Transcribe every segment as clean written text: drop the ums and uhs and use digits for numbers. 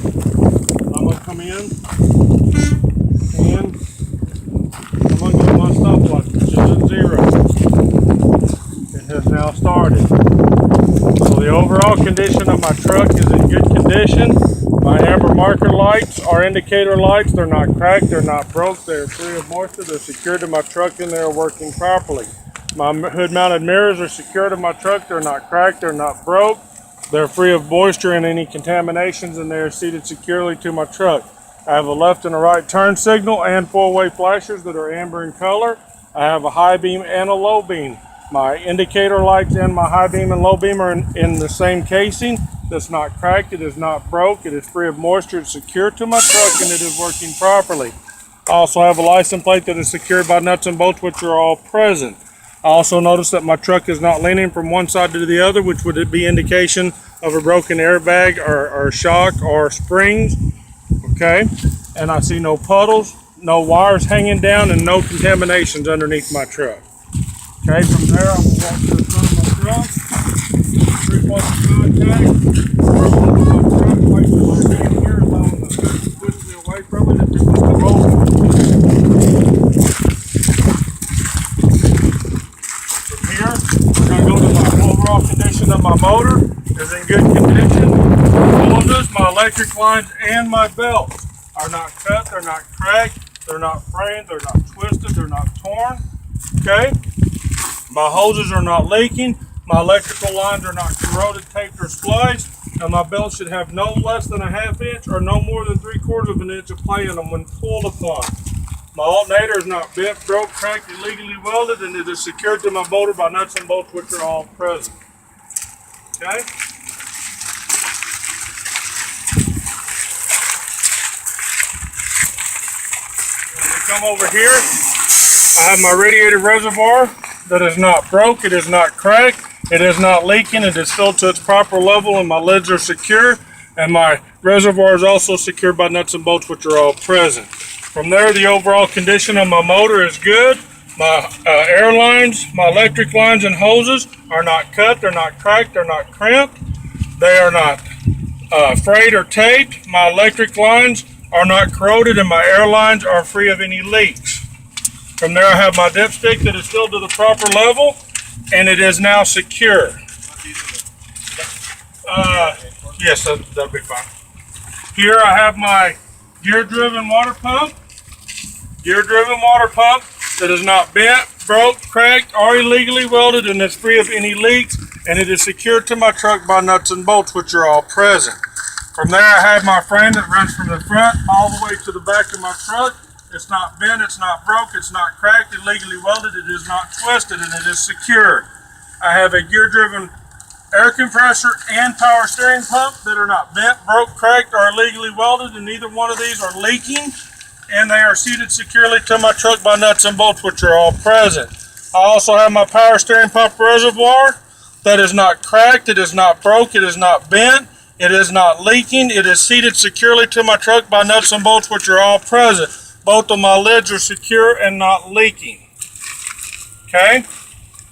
I'm going to come in and I'm going to go to my stopwatch, which is at 0. It has now started. So the overall condition of my truck is in good condition. My amber marker lights are indicator lights. They're not cracked, they're not broke, they're free of moisture, they're secured to my truck, and they're working properly. My hood mounted mirrors are secured to my truck. They're not cracked, they're not broke, they're free of moisture and any contaminations, and they are seated securely to my truck. I have a left and a right turn signal and 4-way flashers that are amber in color. I have a high beam and a low beam. My indicator lights and my high beam and low beam are in the same casing. That's not cracked, it is not broke, it is free of moisture, it's secure to my truck, and it is working properly. I also have a license plate that is secured by nuts and bolts, which are all present. I also notice that my truck is not leaning from one side to the other, which would be indication of a broken airbag or shock or springs. Okay, and I see no puddles, no wires hanging down, and no contaminations underneath my truck. Okay, from there I will walk to the front of my truck, 3-point contact, work on my truck, wait till I get here, allowing the hood to push me away from it and just come over. From here, we're going to go to my overall condition of my motor. Is in good condition. Hoses, my electric lines, and my belts are not cut, they're not cracked, they're not frayed, they're not twisted, they're not torn. Okay? My hoses are not leaking, my electrical lines are not corroded, taped, or spliced, and my belt should have no less than a 1/2 inch or no more than 3/4 of an inch of play in them when pulled upon. My alternator is not bent, broke, cracked, illegally welded, and it is secured to my motor by nuts and bolts, which are all present. Okay? When we come over here, I have my radiator reservoir that is not broke, it is not cracked, it is not leaking, it is filled to its proper level, and my lids are secure, and my reservoir is also secured by nuts and bolts, which are all present. From there, the overall condition of my motor is good. My air lines, my electric lines and hoses are not cut, they're not cracked, they're not crimped, they are not frayed or taped. My electric lines are not corroded, and my air lines are free of any leaks. From there, I have my dipstick that is filled to the proper level, and it is now secure. Yes, that'll be fine. Here I have my gear-driven water pump. Gear-driven water pump that is not bent, broke, cracked, or illegally welded, and is free of any leaks, and it is secured to my truck by nuts and bolts, which are all present. From there, I have my frame that runs from the front all the way to the back of my truck. It's not bent, it's not broke, it's not cracked, illegally welded, it is not twisted, and it is secure. I have a gear-driven air compressor and power steering pump that are not bent, broke, cracked, or illegally welded, and neither one of these are leaking, and they are seated securely to my truck by nuts and bolts, which are all present. I also have my power steering pump reservoir that is not cracked, it is not broke, it is not bent, it is not leaking, it is seated securely to my truck by nuts and bolts, which are all present. Both of my lids are secure and not leaking. Okay?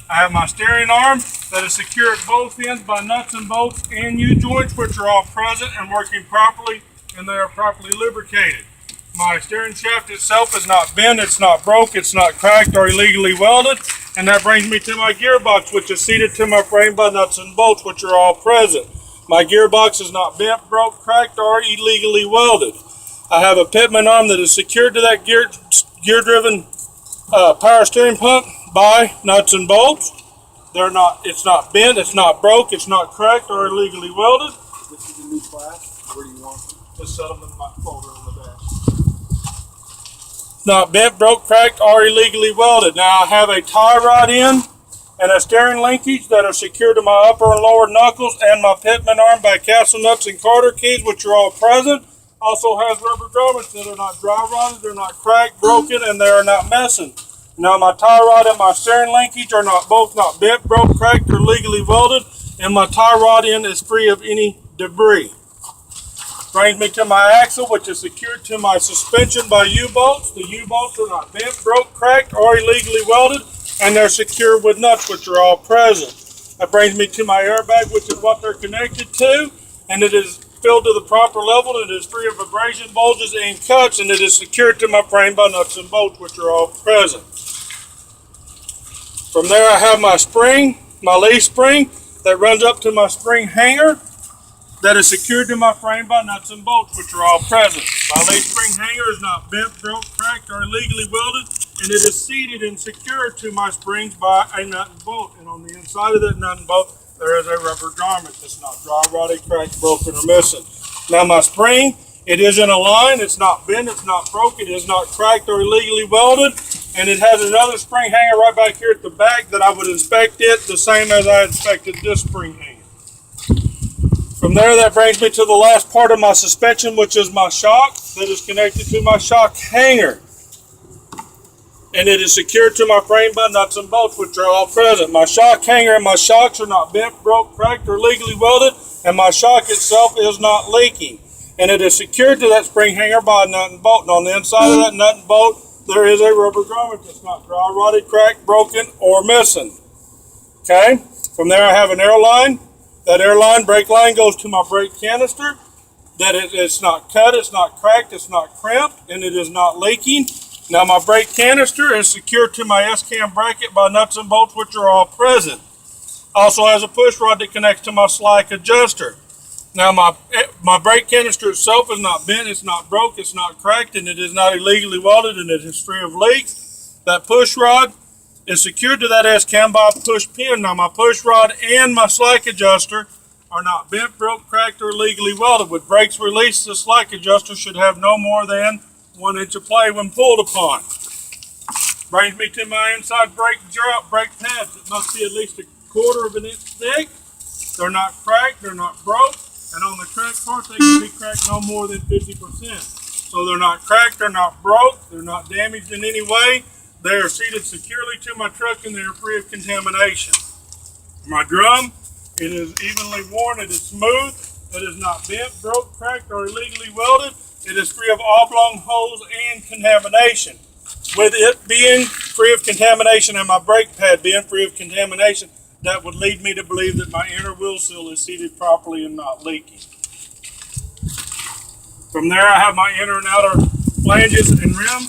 I have my steering arm that is secured at both ends by nuts and bolts and U-joints, which are all present and working properly, and they are properly lubricated. My steering shaft itself is not bent, it's not broke, it's not cracked or illegally welded, and that brings me to my gearbox, which is seated to my frame by nuts and bolts, which are all present. My gearbox is not bent, broke, cracked, or illegally welded. I have a pitman arm that is secured to that gear-driven power steering pump by nuts and bolts. It's not bent, it's not broke, it's not cracked or illegally welded. This is a new class. Where do you want them? Just set them in my folder on the dash. It's not bent, broke, cracked, or illegally welded. Now I have a tie rod end and a steering linkage that are secured to my upper and lower knuckles and my pitman arm by castle nuts and Carter keys, which are all present. Also has rubber grommets that are not dry rotted, they're not cracked, broken, and they are not messing. Now my tie rod and my steering linkage are both not bent, broke, cracked, or legally welded, and my tie rod end is free of any debris. Brings me to my axle, which is secured to my suspension by U-bolts. The U-bolts are not bent, broke, cracked, or illegally welded, and they're secured with nuts, which are all present. That brings me to my airbag, which is what they're connected to, and it is filled to the proper level, and it is free of abrasion, bulges, and cuts, and it is secured to my frame by nuts and bolts, which are all present. From there I have my spring, my leaf spring, that runs up to my spring hanger that is secured to my frame by nuts and bolts, which are all present. My leaf spring hanger is not bent, broke, cracked, or illegally welded, and it is seated and secured to my springs by a nut and bolt. And on the inside of that nut and bolt, there is a rubber garment that's not dry, rotty, cracked, broken, or missing. Now my spring, it is in a line, it's not bent, it's not broke, it is not cracked or illegally welded, and it has another spring hanger right back here at the back that I would inspect it the same as I inspected this spring hanger. From there, that brings me to the last part of my suspension, which is my shock that is connected to my shock hanger. And it is secured to my frame by nuts and bolts, which are all present. My shock hanger and my shocks are not bent, broke, cracked, or legally welded, and my shock itself is not leaking. And it is secured to that spring hanger by a nut and bolt. And on the inside of that nut and bolt, there is a rubber garment that's not dry, rotted, cracked, broken, or missing. Okay? From there, I have an air line. That air line, brake line, goes to my brake canister. That it's not cut, it's not cracked, it's not crimped, and it is not leaking. Now my brake canister is secured to my S-cam bracket by nuts and bolts, which are all present. Also has a push rod that connects to my slack adjuster. Now my brake canister itself is not bent, it's not broke, it's not cracked, and it is not illegally welded, and it is free of leaks. That push rod is secured to that S-cam by a push pin. Now my push rod and my slack adjuster are not bent, broke, cracked, or illegally welded. With brakes released, the slack adjuster should have no more than 1 inch of play when pulled upon. Brings me to my inside brake pads. It must be at least 1/4 of an inch thick. They're not cracked, they're not broke, and on the cracked part, they can be cracked no more than 50%. So they're not cracked, they're not broke, they're not damaged in any way. They are seated securely to my truck, and they are free of contamination. My drum, it is evenly worn, it is smooth, it is not bent, broke, cracked, or illegally welded. It is free of oblong holes and contamination. With it being free of contamination and my brake pad being free of contamination, that would lead me to believe that my inner wheel seal is seated properly and not leaking. From there, I have my inner and outer flanges and rim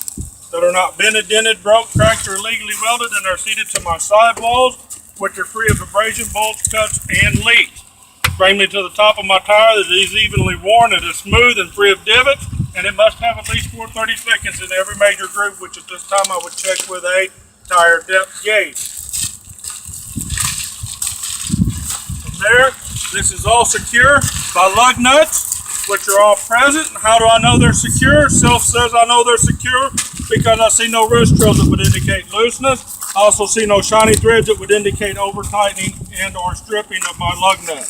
that are not bent, dented, broke, cracked, or illegally welded, and are seated to my sidewalls, which are free of abrasion, bolts, cuts, and leaks. Bring me to the top of my tire that is evenly worn, it is smooth and free of divots, and it must have at least 430 seconds in every major groove, which at this time I would check with a tire depth gauge. From there, this is all secure by lug nuts, which are all present. And how do I know they're secure? Self says I know they're secure because I see no rust trails that would indicate looseness. I also see no shiny threads that would indicate over tightening and or stripping of my lug nut.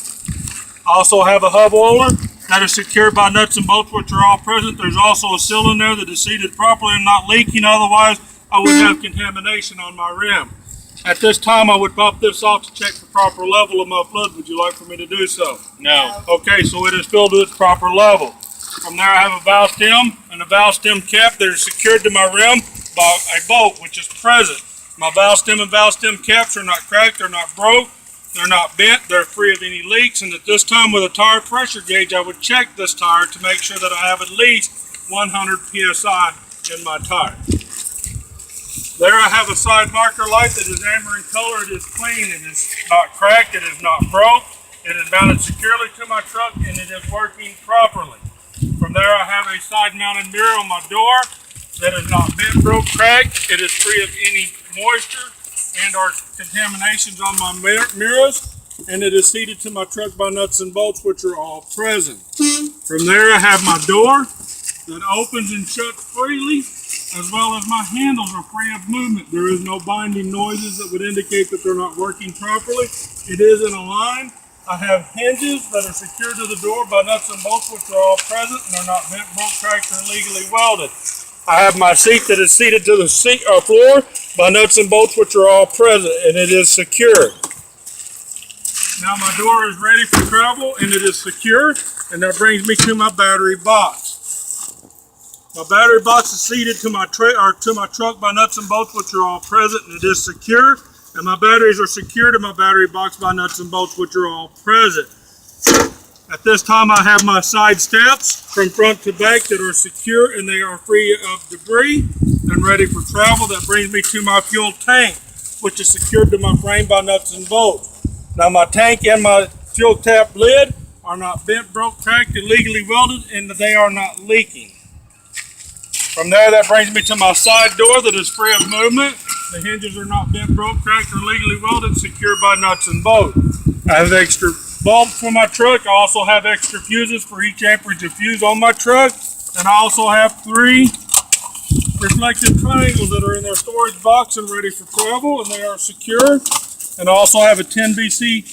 I also have a hub oiler that is secured by nuts and bolts, which are all present. There's also a seal in there that is seated properly and not leaking, otherwise I would have contamination on my rim. At this time I would pop this off to check the proper level of my fluid. Would you like for me to do so? No. Okay, so it is filled to its proper level. From there I have a valve stem and a valve stem cap that is secured to my rim by a bolt, which is present. My valve stem and valve stem caps are not cracked, they're not broke, they're not bent, they're free of any leaks, and at this time with a tire pressure gauge I would check this tire to make sure that I have at least 100 psi in my tire. There I have a side marker light that is amber in color. It is clean, it is not cracked, it is not broke, it is mounted securely to my truck, and it is working properly. From there I have a side mounted mirror on my door that is not bent, broke, cracked. It is free of any moisture and or contaminations on my mirrors, and it is seated to my truck by nuts and bolts, which are all present. From there I have my door that opens and shuts freely, as well as my handles are free of movement. There is no binding noises that would indicate that they're not working properly. It is in a line. I have hinges that are secured to the door by nuts and bolts, which are all present and are not bent, broke, cracked, or illegally welded. I have my seat that is seated to the floor by nuts and bolts, which are all present, and it is secure. Now my door is ready for travel, and it is secure, and that brings me to my battery box. My battery box is seated to my truck by nuts and bolts, which are all present, and it is secure. And my batteries are secured to my battery box by nuts and bolts, which are all present. At this time, I have my side steps from front to back that are secure and they are free of debris and ready for travel. That brings me to my fuel tank, which is secured to my frame by nuts and bolts. Now my tank and my fuel tap lid are not bent, broke, cracked, illegally welded, and they are not leaking. From there, that brings me to my side door that is free of movement. The hinges are not bent, broke, cracked, or legally welded, secured by nuts and bolts. I have extra bulbs for my truck. I also have extra fuses for each amperage of fuse on my truck. And I also have 3 reflective triangles that are in their storage box and ready for travel, and they are secure. And I also have a 10 BC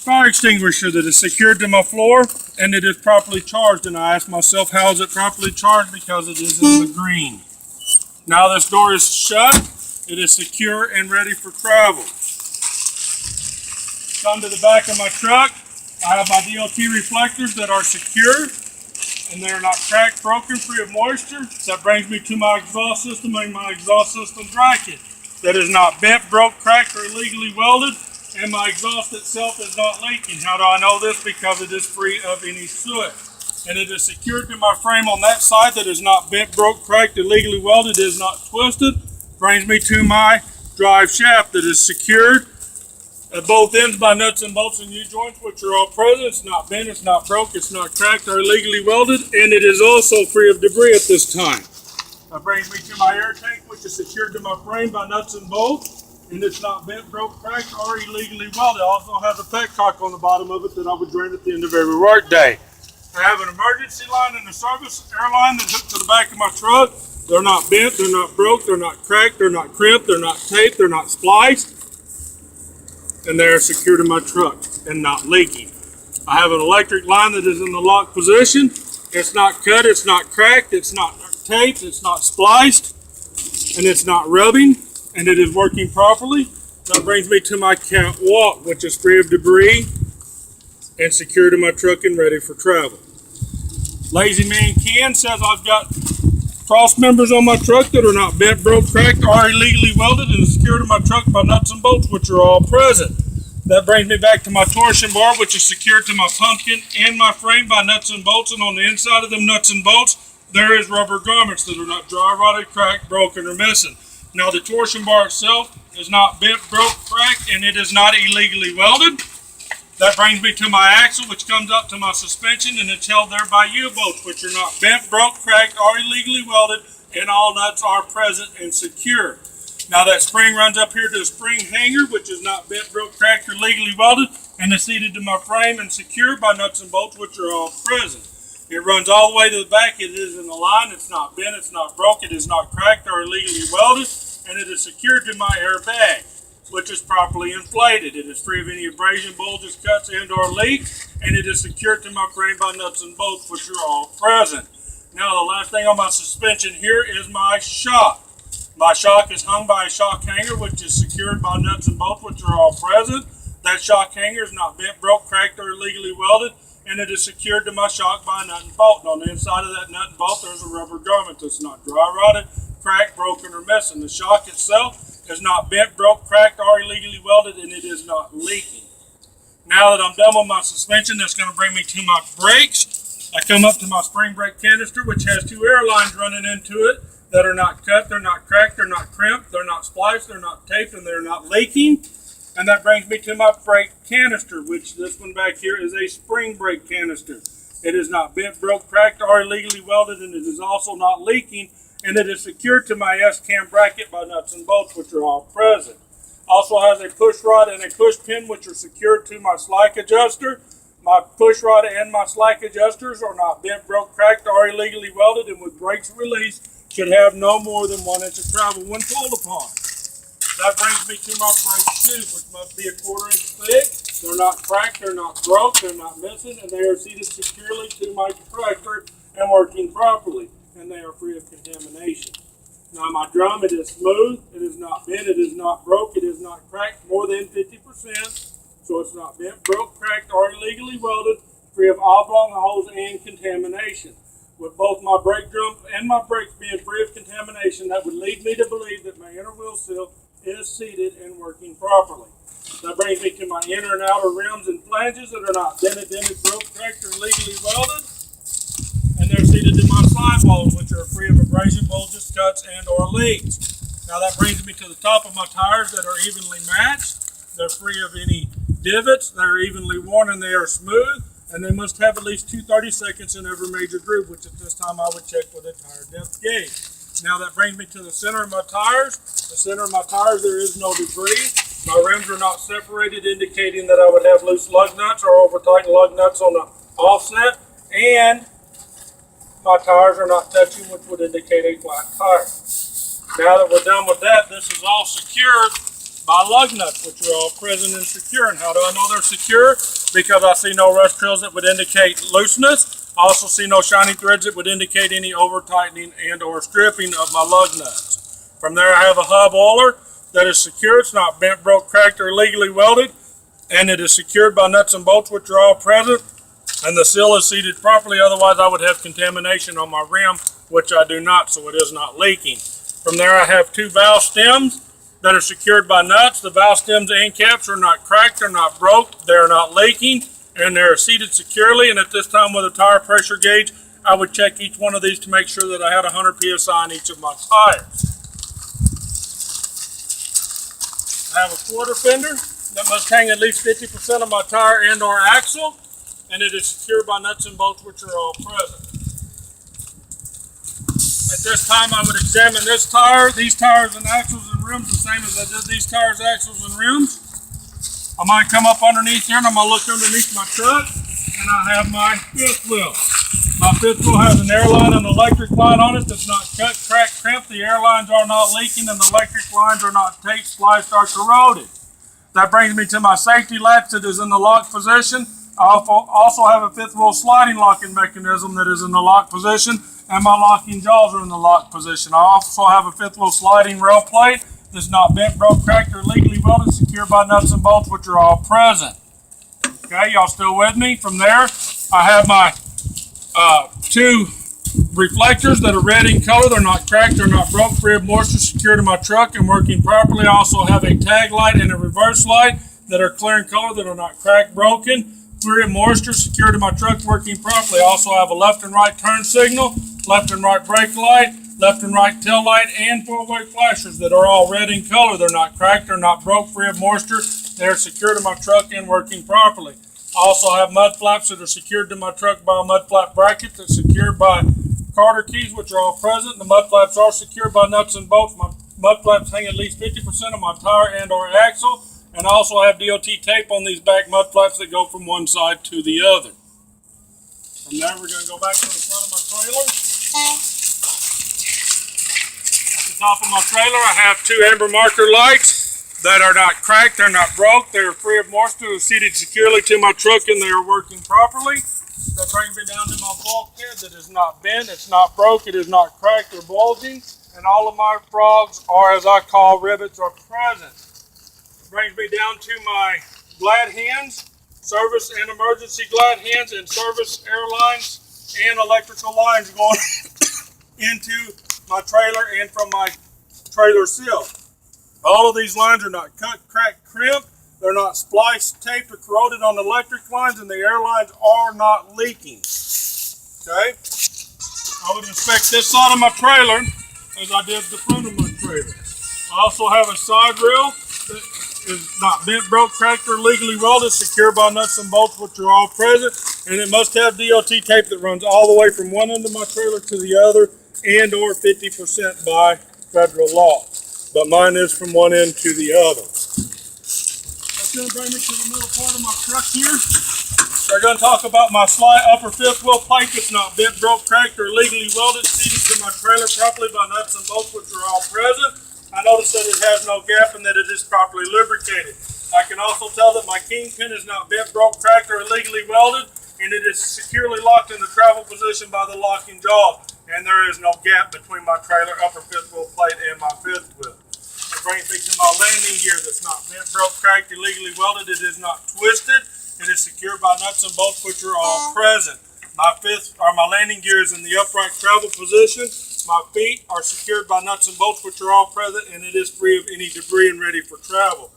fire extinguisher that is secured to my floor, and it is properly charged. And I asked myself, how is it properly charged? Because it is in the green. Now this door is shut. It is secure and ready for travel. Come to the back of my truck. I have my DOT reflectors that are secure and they're not cracked, broken, free of moisture. That brings me to my exhaust system and my exhaust system bracket that is not bent, broke, cracked, or illegally welded, and my exhaust itself is not leaking. How do I know this? Because it is free of any soot. And it is secured to my frame on that side that is not bent, broke, cracked, illegally welded, it is not twisted. Brings me to my drive shaft that is secured at both ends by nuts and bolts and U-joints, which are all present. It's not bent, it's not broke, it's not cracked or illegally welded, and it is also free of debris at this time. That brings me to my air tank, which is secured to my frame by nuts and bolts, and it's not bent, broke, cracked, or illegally welded. It also has a petcock on the bottom of it that I would drain at the end of every work day. I have an emergency line and a service air line that's hooked to the back of my truck. They're not bent, they're not broke, they're not cracked, they're not crimped, they're not taped, they're not spliced, and they're secured to my truck and not leaking. I have an electric line that is in the lock position. It's not cut, it's not cracked, it's not taped, it's not spliced, and it's not rubbing, and it is working properly. That brings me to my catwalk, which is free of debris and secure to my truck and ready for travel. Lazy Man Ken says I've got cross members on my truck that are not bent, broke, cracked, or illegally welded and secured to my truck by nuts and bolts, which are all present. That brings me back to my torsion bar, which is secured to my pumpkin and my frame by nuts and bolts, and on the inside of them nuts and bolts, there is rubber garments that are not dry rotted, cracked, broken, or missing. Now the torsion bar itself is not bent, broke, cracked, and it is not illegally welded. That brings me to my axle, which comes up to my suspension, and it's held there by U-bolts, which are not bent, broke, cracked, or illegally welded, and all nuts are present and secure. Now that spring runs up here to a spring hanger, which is not bent, broke, cracked, or legally welded, and is seated to my frame and secured by nuts and bolts, which are all present. It runs all the way to the back. It is in the line. It's not bent, it's not broke, it is not cracked or illegally welded, and it is secured to my airbag, which is properly inflated. It is free of any abrasion, bulges, cuts, and or leaks, and it is secured to my frame by nuts and bolts, which are all present. Now the last thing on my suspension here is my shock. My shock is hung by a shock hanger, which is secured by nuts and bolts, which are all present. That shock hanger is not bent, broke, cracked, or illegally welded, and it is secured to my shock by a nut and bolt. And on the inside of that nut and bolt, there's a rubber garment that's not dry rotted, cracked, broken, or missing. The shock itself is not bent, broke, cracked, or illegally welded, and it is not leaking. Now that I'm done with my suspension, that's going to bring me to my brakes. I come up to my spring brake canister, which has 2 air lines running into it that are not cut, they're not cracked, they're not crimped, they're not spliced, they're not taped, and they're not leaking. And that brings me to my brake canister, which this one back here is a spring brake canister. It is not bent, broke, cracked, or illegally welded, and it is also not leaking, and it is secured to my S-cam bracket by nuts and bolts, which are all present. Also has a push rod and a push pin, which are secured to my slack adjuster. My push rod and my slack adjusters are not bent, broke, cracked, or illegally welded, and with brakes released, should have no more than 1 inch of travel when pulled upon. That brings me to my brake shoes, which must be a 1/4 inch thick. They're not cracked, they're not broke, they're not missing, and they are seated securely to my tractor and working properly, and they are free of contamination. Now my drum, it is smooth, it is not bent, it is not broke, it is not cracked more than 50%, so it's not bent, broke, cracked, or illegally welded, free of oblong holes and contamination. With both my brake drum and my brakes being free of contamination, that would lead me to believe that my inner wheel seal is seated and working properly. That brings me to my inner and outer rims and flanges that are not dented, broke, cracked, or illegally welded. And they're seated in my sidewalls, which are free of abrasion, bulges, cuts, and or leaks. Now that brings me to the top of my tires that are evenly matched. They're free of any divots, they're evenly worn, and they are smooth. And they must have at least 2 30-seconds in every major groove, which at this time I would check with a tire depth gauge. Now that brings me to the center of my tires. The center of my tires, there is no debris. My rims are not separated, indicating that I would have loose lug nuts or over-tightened lug nuts on the offset. And my tires are not touching, which would indicate a flat tire. Now that we're done with that, this is all secured by lug nuts, which are all present and secure. And how do I know they're secure? Because I see no rust trails that would indicate looseness. I also see no shiny threads that would indicate any over-tightening and or stripping of my lug nuts. From there, I have a hub oiler that is secure. It's not bent, broke, cracked, or illegally welded. And it is secured by nuts and bolts, which are all present. And the seal is seated properly, otherwise I would have contamination on my rim, which I do not, so it is not leaking. From there, I have 2 valve stems that are secured by nuts. The valve stems and caps are not cracked, they're not broke, they're not leaking, and they're seated securely. And at this time, with a tire pressure gauge, I would check each one of these to make sure that I had 100 psi in each of my tires. I have a quarter fender that must hang at least 50% of my tire and or axle, and it is secured by nuts and bolts, which are all present. At this time, I would examine this tire, these tires and axles and rims the same as I did these tires, axles, and rims. I might come up underneath here and I'm going to look underneath my truck, and I have my fifth wheel. My fifth wheel has an airline and electric line on it that's not cut, cracked, crimped. The airlines are not leaking and the electric lines are not taped, spliced, or corroded. That brings me to my safety latch that is in the lock position. I also have a fifth wheel sliding locking mechanism that is in the lock position, and my locking jaws are in the lock position. I also have a fifth wheel sliding rail plate that's not bent, broke, cracked, or legally welded, secured by nuts and bolts, which are all present. Okay, y'all still with me? From there, I have my 2 reflectors that are red in color. They're not cracked, they're not broke, free of moisture, secured in my truck and working properly. I also have a tag light and a reverse light that are clear in color, that are not cracked, broken, free of moisture, secured in my truck, working properly. I also have a left and right turn signal, left and right brake light, left and right tail light, and 4-way flashers that are all red in color. They're not cracked, they're not broke, free of moisture. They're secured in my truck and working properly. I also have mud flaps that are secured to my truck by a mud flap bracket that's secured by Carter keys, which are all present. The mud flaps are secured by nuts and bolts. My mud flaps hang at least 50% of my tire and or axle. And I also have DOT tape on these back mud flaps that go from one side to the other. From there, we're going to go back to the front of my trailer. At the top of my trailer, I have 2 amber marker lights that are not cracked, they're not broke, they're free of moisture, they're seated securely to my truck, and they are working properly. That brings me down to my bulkhead that is not bent, it's not broke, it is not cracked or bulging, and all of my frogs, or as I call rivets, are present. Brings me down to my glad hands, service and emergency glad hands, and service airlines and electrical lines going into my trailer and from my trailer seal. All of these lines are not cut, cracked, crimped. They're not spliced, taped, or corroded on the electric lines, and the airlines are not leaking. Okay? I would inspect this side of my trailer as I did the front of my trailer. I also have a side rail that is not bent, broke, cracked, or legally welded, secured by nuts and bolts, which are all present, and it must have DOT tape that runs all the way from one end of my trailer to the other, and or 50% by federal law. But mine is from one end to the other. That's going to bring me to the middle part of my truck here. We're going to talk about my upper fifth wheel plate that's not bent, broke, cracked, or legally welded, seated to my trailer properly by nuts and bolts, which are all present. I notice that it has no gap and that it is properly lubricated. I can also tell that my kingpin is not bent, broke, cracked, or illegally welded, and it is securely locked in the travel position by the locking jaws. And there is no gap between my trailer upper fifth wheel plate and my fifth wheel. It brings me to my landing gear that's not bent, broke, cracked, illegally welded. It is not twisted. It is secured by nuts and bolts, which are all present. My landing gear is in the upright travel position. My feet are secured by nuts and bolts, which are all present, and it is free of any debris and ready for travel.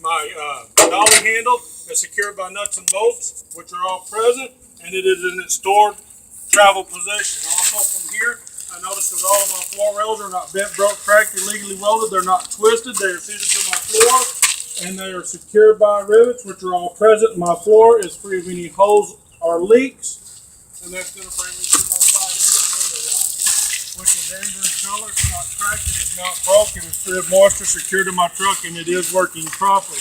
My dolly handle is secured by nuts and bolts, which are all present, and it is in its stored travel position. Also from here, I noticed that all of my floor rails are not bent, broke, cracked, illegally welded. They're not twisted. They are seated to my floor, and they are secured by rivets, which are all present. My floor is free of any holes or leaks, and that's going to bring me to my side indicator light, which is amber in color. It's not cracked. It is not broke. It is free of moisture, secured to my truck, and it is working properly.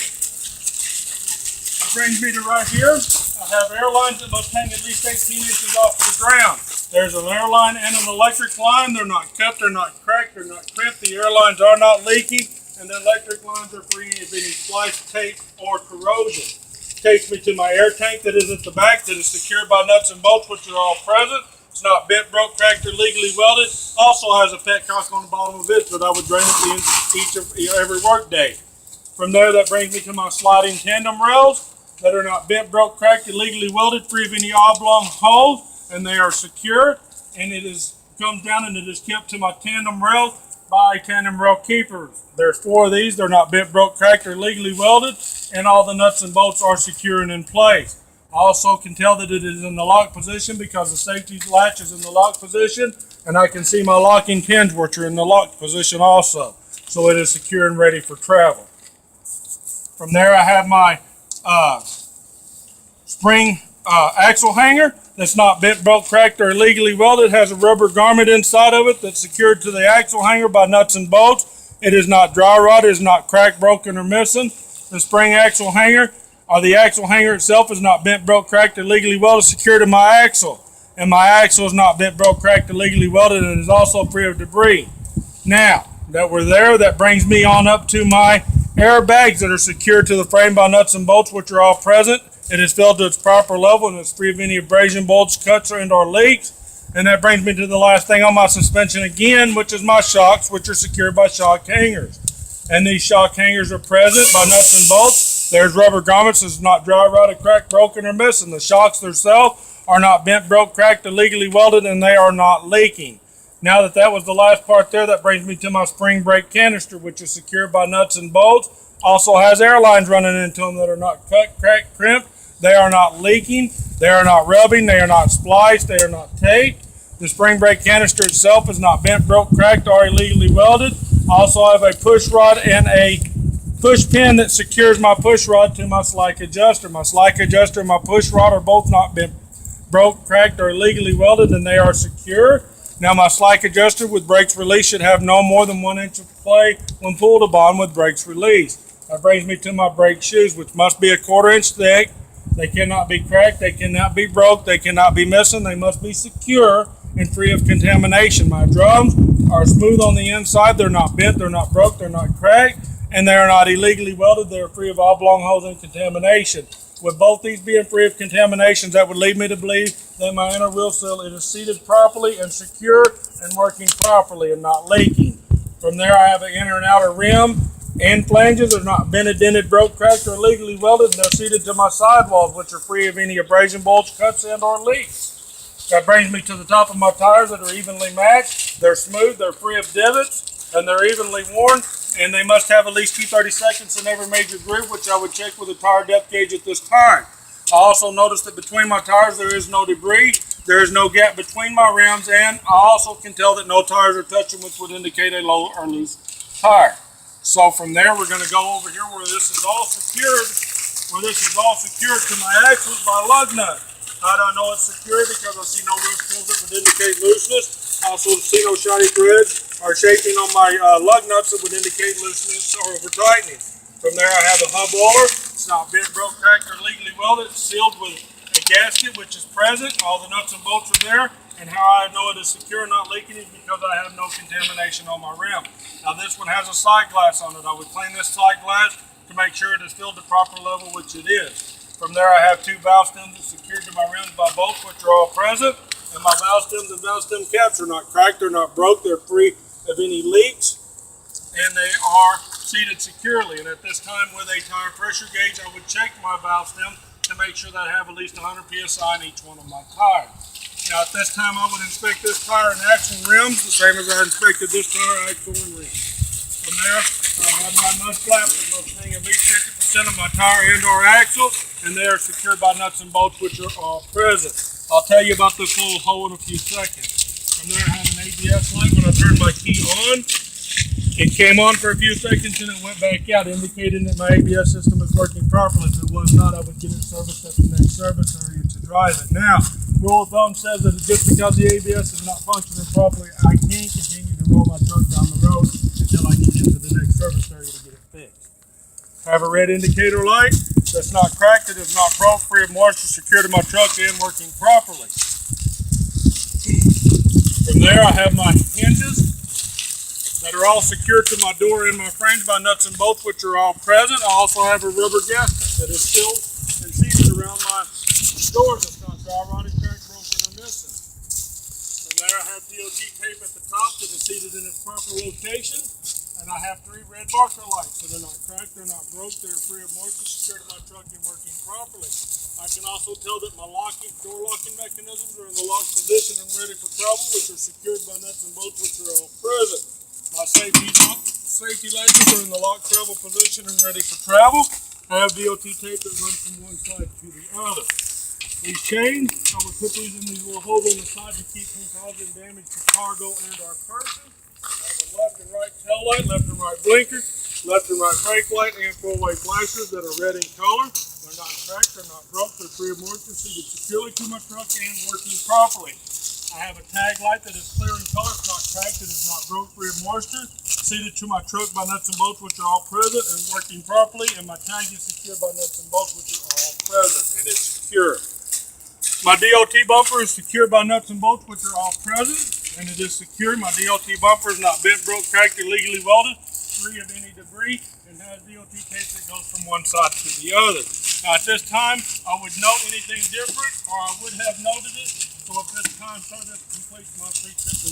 That brings me to right here. I have air lines that must hang at least 18 inches off the ground. There's an air line and an electric line. They're not cut, they're not cracked, they're not crimped. The air lines are not leaking, and the electric lines are free of any splice, tape, or corrosion. Takes me to my air tank that is at the back, that is secured by nuts and bolts, which are all present. It's not bent, broke, cracked, or legally welded. Also has a petcock on the bottom of it that I would drain at the end every work day. From there, that brings me to my sliding tandem rails that are not bent, broke, cracked, illegally welded, free of any oblong holes, and they are secure, and it comes down and it is kept to my tandem rails by tandem rail keepers. There's 4 of these. They're not bent, broke, cracked, or legally welded, and all the nuts and bolts are secure and in place. I also can tell that it is in the lock position because the safety latch is in the lock position, and I can see my locking pins, which are in the lock position also. So it is secure and ready for travel. From there, I have my spring axle hanger that's not bent, broke, cracked, or illegally welded. It has a rubber garment inside of it that's secured to the axle hanger by nuts and bolts. It is not dry rot. It is not cracked, broken, or missing. The spring axle hanger, or the axle hanger itself, is not bent, broke, cracked, or illegally welded, secured to my axle. And my axle is not bent, broke, cracked, or illegally welded, and is also free of debris. Now that we're there, that brings me on up to my airbags that are secured to the frame by nuts and bolts, which are all present. It is filled to its proper level, and it's free of any abrasion, bolts, cuts, or leaks. And that brings me to the last thing on my suspension again, which is my shocks, which are secured by shock hangers. And these shock hangers are present by nuts and bolts. There's rubber grommets that's not dry rotted, cracked, broken, or missing. The shocks themselves are not bent, broke, cracked, illegally welded, and they are not leaking. Now that was the last part there, that brings me to my spring brake canister, which is secured by nuts and bolts. Also has air lines running into them that are not cut, cracked, crimped. They are not leaking. They are not rubbing. They are not spliced. They are not taped. The spring brake canister itself is not bent, broke, cracked, or illegally welded. I also have a push rod and a push pin that secures my push rod to my slack adjuster. My slack adjuster and my push rod are both not bent, broke, cracked, or illegally welded, and they are secure. Now my slack adjuster with brakes release should have no more than 1 inch of play when pulled upon with brakes released. That brings me to my brake shoes, which must be a 1/4 inch thick. They cannot be cracked, they cannot be broke, they cannot be missing, they must be secure and free of contamination. My drums are smooth on the inside, they're not bent, they're not broke, they're not cracked, and they are not illegally welded, they are free of oblong holes and contamination. With both these being free of contaminations, that would lead me to believe that my inner wheel seal is seated properly and secure and working properly and not leaking. From there, I have an inner and outer rim and flanges are not bent, dented, broke, cracked, or illegally welded. They're seated to my sidewalls, which are free of any abrasion, bolts, cuts, and/or leaks. That brings me to the top of my tires that are evenly matched. They're smooth, they're free of divots, and they're evenly worn. And they must have at least 2/32 in every major groove, which I would check with a tire depth gauge at this time. I also noticed that between my tires there is no debris, there is no gap between my rims, and I also can tell that no tires are touching, which would indicate a low or loose tire. So from there, we're going to go over here where this is all secured, to my axles by lug nut. How do I know it's secure? Because I see no loose pins that would indicate looseness. I also see no shiny threads or shaping on my lug nuts that would indicate looseness or over tightening. From there, I have a hub roller. It's not bent, broke, cracked, or legally welded. It's sealed with a gasket, which is present. All the nuts and bolts are there. And how I know it is secure and not leaking is because I have no contamination on my rim. Now this one has a sight glass on it. I would clean this sight glass to make sure it is filled to proper level, which it is. From there I have 2 valve stems secured to my rims by bolts, which are all present. And my valve stems and valve stem caps are not cracked, they're not broke, they're free of any leaks, and they are seated securely. And at this time with a tire pressure gauge, I would check my valve stem to make sure that I have at least 100 PSI in each one of my tires. Now at this time I would inspect this tire and axle and rims the same as I inspected this tire, axle, and rims. From there I have my mud flap that must hang at least 50% 100% of my tire and or axle, and they are secured by nuts and bolts, which are all present. I'll tell you about this little hole in a few seconds. From there, I have an ABS light. When I turn my key on, it came on for a few seconds and it went back out, indicating that my ABS system is working properly. If it was not, I would get it serviced at the next service area to drive it. Now, rule of thumb says that just because the ABS is not functioning properly, I can continue to roll my truck down the road until I can get to the next service area to get it fixed. I have a red indicator light that's not cracked, it is not broke, free of moisture, secured to my truck and working properly. From there, I have my hinges that are all secured to my door and my frames by nuts and bolts, which are all present. I also have a rubber gasket that is filled and seated around my doors. It's not dry rotted, cracked, broken, or missing. From there, I have DOT tape at the top that is seated in its proper location. And I have 3 red marker lights, so they're not cracked, they're not broke, they're free of moisture, secured to my truck and working properly. I can also tell that my door locking mechanisms are in the locked position and ready for travel, which are secured by nuts and bolts, which are all present. My safety lasers are in the locked travel position and ready for travel. I have DOT tape that runs from one side to the other. These chains, I would put these in these little holes on the side to keep from causing damage to cargo and our person. I have a left and right tail light, left and right blinker, left and right brake light, and 4-way flashers that are red in color. They're not cracked, they're not broke, they're free of moisture, seated securely to my truck and working properly. I have a tag light that is clear in color, it's not cracked, it is not broke, free of moisture, seated to my truck by nuts and bolts, which are all present and working properly, and my tag is secured by nuts and bolts, which are all present and it's secure. My DOT bumper is secured by nuts and bolts, which are all present, and it is secure. My DOT bumper is not bent, broke, cracked, or legally welded, free of any debris, and has DOT tape that goes from one side to the other. Now, at this time, I would note anything different, or I would have noted it. So at this time, sir, this completes my free trip to